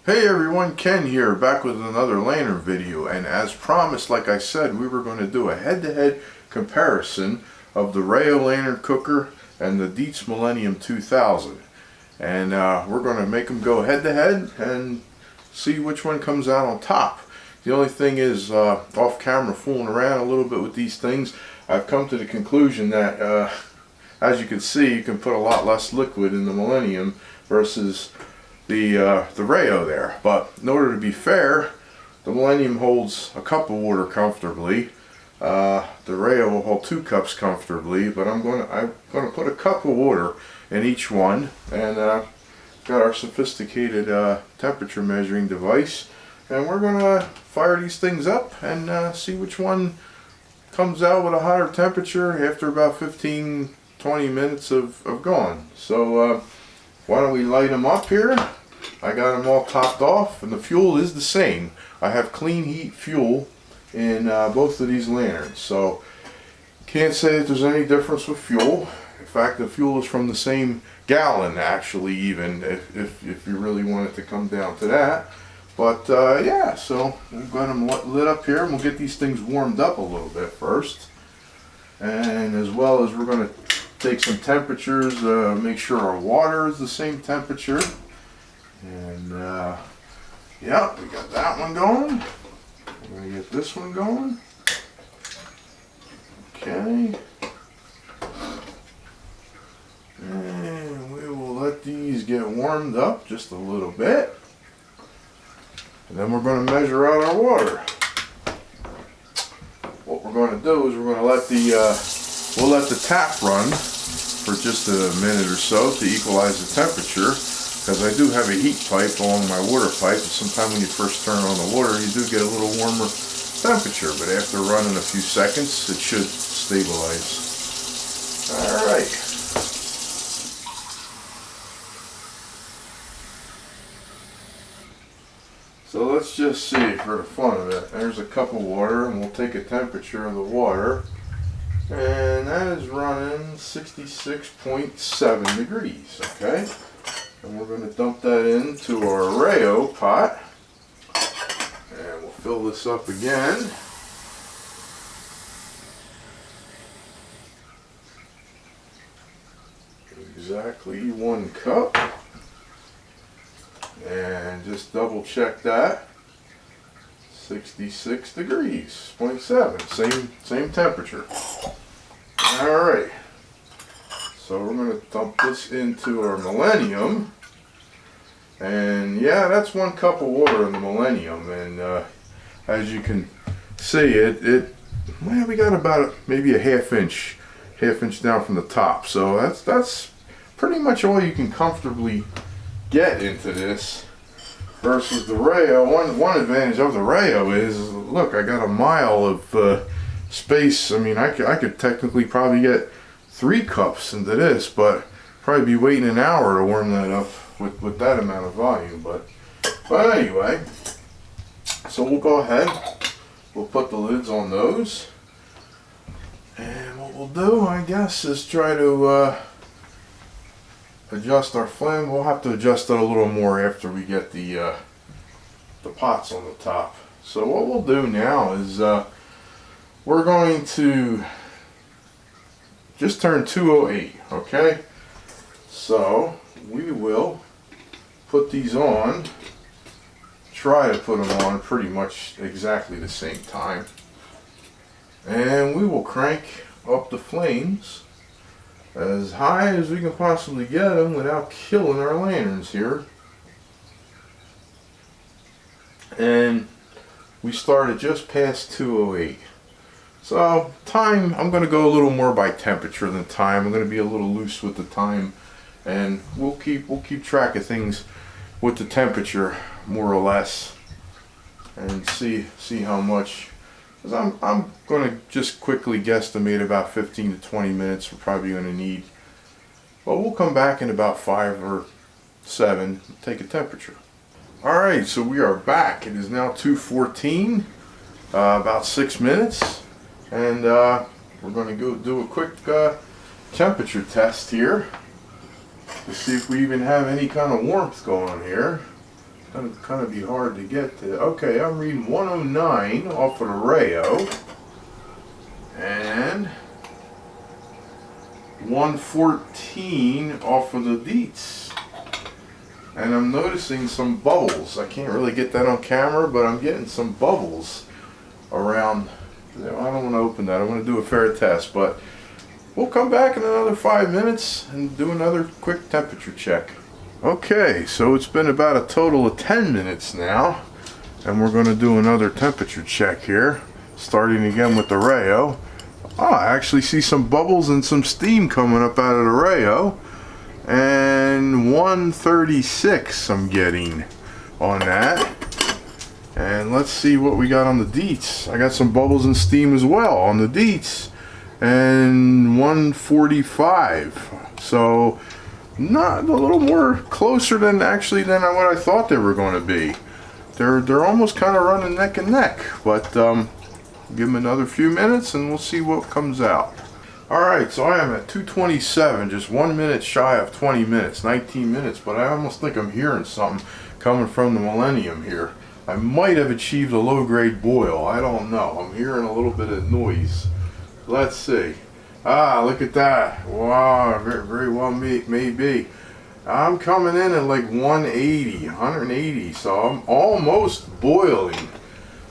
Hey everyone, Ken here, back with another lantern video, and as promised, like I said, we were going to do a head-to-head comparison of the Rayo lantern cooker and the Dietz Millennium 2000. And we're going to make them go head-to-head and see which one comes out on top. The only thing is, off camera fooling around a little bit with these things, I've come to the conclusion that, as you can see, you can put a lot less liquid in the Millennium versus the Rayo there. But in order to be fair, the Millennium holds a cup of water comfortably. The Rayo will hold 2 cups comfortably, but I'm going to put a cup of water in each one, and got our sophisticated temperature measuring device, and we're going to fire these things up and see which one comes out with a hotter temperature after about 15-20 minutes of going. So why don't we light them up here? I got them all topped off, and the fuel is the same. I have clean heat fuel in both of these lanterns, so can't say that there's any difference with fuel. In fact, the fuel is from the same gallon, actually, even if you really want it to come down to that. But yeah, so we've got them lit up here, and we'll get these things warmed up a little bit first, and as well as we're going to take some temperatures, make sure our water is the same temperature. And yeah, we got that one going. We're going to get this one going. Okay. And we will let these get warmed up just a little bit. And then we're going to measure out our water. What we're going to do is we're going to let we'll let the tap run for just a minute or so to equalize the temperature. Because I do have a heat pipe along my water pipe, and sometimes when you first turn on the water, you do get a little warmer temperature, but after running a few seconds, it should stabilize. Alright. So let's just see for the fun of it. There's a cup of water, and we'll take a temperature of the water, and that is running 66.7 degrees, okay? And we're going to dump that into our Rayo pot, and we'll fill this up again. Exactly 1 cup, and just double check that. 66 degrees, 0.7, same temperature. All right. So we're going to dump this into our Millennium, and yeah, that's 1 cup of water in the Millennium, and as you can see, well, we got about maybe a half inch down from the top, so that's pretty much all you can comfortably get into this. Versus the Rayo, one advantage of the Rayo is, look, I got a mile of space. I mean, I could technically probably get 3 cups into this, but probably be waiting an hour to warm that up with that amount of volume. But anyway, so we'll go ahead, we'll put the lids on those, and what we'll do, I guess, is try to adjust our flame. We'll have to adjust it a little more after we get the pots on the top. So what we'll do now is we're going to just turn 208, okay? So we will put these on, try to put them on pretty much exactly the same time, and we will crank up the flames as high as we can possibly get them without killing our lanterns here. And we start at just past 208. So time, I'm going to go a little more by temperature than time. I'm going to be a little loose with the time, and we'll keep track of things with the temperature more or less, and see how much. Because I'm going to just quickly guesstimate about 15 to 20 minutes we're probably going to need. But we'll come back in about 5 or 7 and take a temperature. Alright, so we are back. It is now 2:14, about 6 minutes. And we're going to go do a quick temperature test here to see if we even have any kind of warmth going on here. gonna kind of be hard to get to. Okay, I'm reading 109 off of the Rayo and 114 off of the Dietz. And I'm noticing some bubbles. I can't really get that on camera, but I'm getting some bubbles around. I don't want to open that. I want to do a fair test, but we'll come back in another 5 minutes and do another quick temperature check. Okay, so it's been about a total of 10 minutes now, and we're going to do another temperature check here, starting again with the Rayo. Oh, I actually see some bubbles and some steam coming up out of the Rayo, and 136 I'm getting on that. And let's see what we got on the Dietz. I got some bubbles and steam as well on the Dietz, and 145. So not a little more closer than actually than what I thought they were going to be. They're almost kind of running neck and neck, but give them another few minutes and we'll see what comes out. Alright, so I am at 227, just 1 minute shy of 20 minutes, 19 minutes, but I almost think I'm hearing something coming from the Millennium here. I might have achieved a low grade boil, I don't know. I'm hearing a little bit of noise. Let's see. Ah, look at that. Wow, very, very well may be. I'm coming in at like 180, so I'm almost boiling.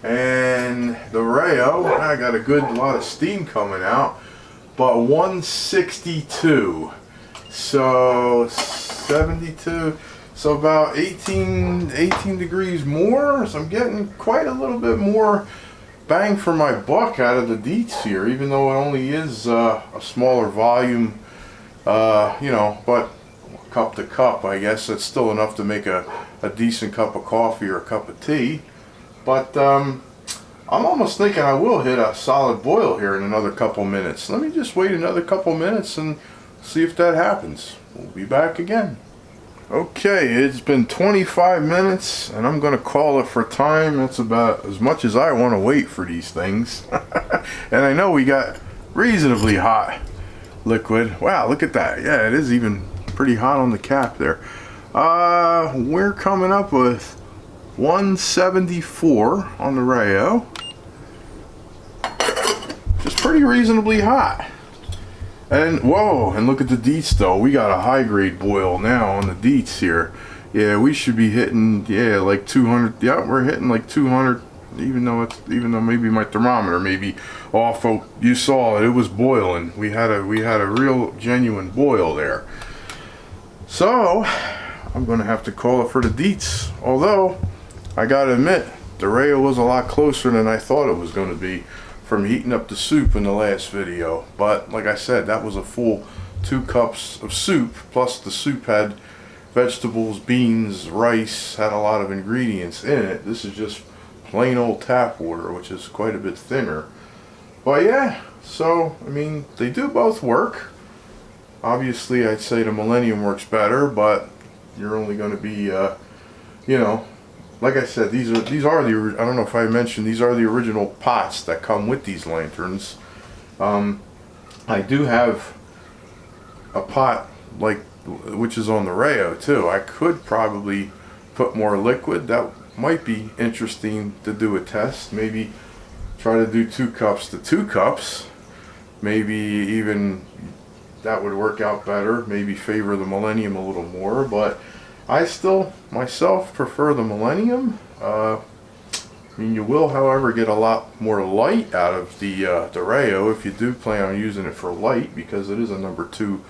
And the Rayo, I got a good lot of steam coming out, but 162. So 72, so about 18 degrees more. So I'm getting quite a little bit more bang for my buck out of the Dietz here, even though it only is a smaller volume, you know, but cup to cup, I guess that's still enough to make a decent cup of coffee or a cup of tea. But I'm almost thinking I will hit a solid boil here in another couple minutes. Let me just wait another couple minutes and see if that happens. We'll be back again. Okay, it's been 25 minutes and I'm going to call it for time. That's about as much as I want to wait for these things. And I know we got reasonably hot liquid. Wow, look at that. Yeah, it is even pretty hot on the cap there. We're coming up with 174 on the Rayo. Just pretty reasonably hot. And whoa, and look at the Dietz though. We got a high grade boil now on the Dietz here. Yeah, we should be hitting, yeah, like 200. Yeah, we're hitting like 200, even though maybe my thermometer may be off. Oh, you saw it was boiling. We had a real genuine boil there. So I'm gonna have to call it for the Dietz. Although I gotta admit, the Rayo was a lot closer than I thought it was going to be from heating up the soup in the last video. But like I said, that was a full 2 cups of soup, plus the soup had vegetables, beans, rice, had a lot of ingredients in it. This is just plain old tap water, which is quite a bit thinner. But yeah, so I mean, they do both work. Obviously I'd say the Millennium works better, but you're only going to be you know, like I said, these are the, I don't know if I mentioned, these are the original pots that come with these lanterns. I do have a pot like which is on the Rayo too. I could probably put more liquid. That might be interesting to do a test. Maybe try to do 2 cups to 2 cups. Maybe even that would work out better. Maybe favor the Millennium a little more, but I still, myself, prefer the Millennium. I mean, you will, however, get a lot more light out of the Rayo if you do plan on using it for light, because it is a number 2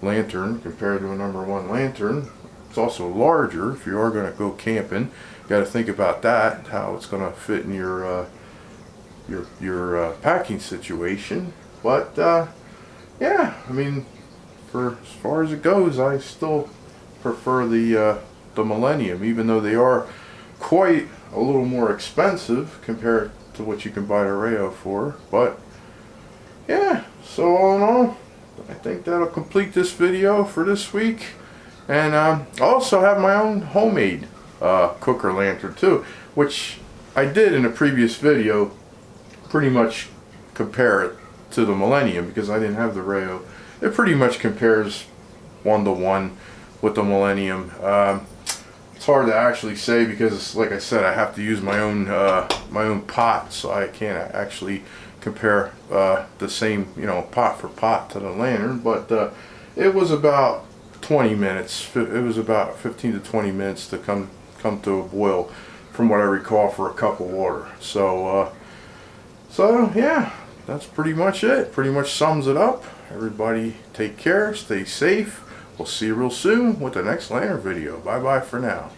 lantern compared to a number 1 lantern. It's also larger if you are going to go camping. You got to think about that, how it's going to fit in your packing situation. But yeah, I mean, for as far as it goes, I still prefer the Millennium, even though they are quite a little more expensive compared to what you can buy a Rayo for. But yeah, so all in all, I think that'll complete this video for this week. And I also have my own homemade cooker lantern too, which I did in a previous video pretty much compare it to the Millennium because I didn't have the Rayo. It pretty much compares 1-to-1 with the Millennium. It's hard to actually say because, like I said, I have to use my own pot, so I can't actually compare the same, you know, pot for pot to the lantern. But it was about 20 minutes. It was about 15 to 20 minutes to come to a boil, from what I recall, for a cup of water. So yeah, that's pretty much it. Pretty much sums it up. Everybody take care, stay safe. We'll see you real soon with the next lantern video. Bye bye for now.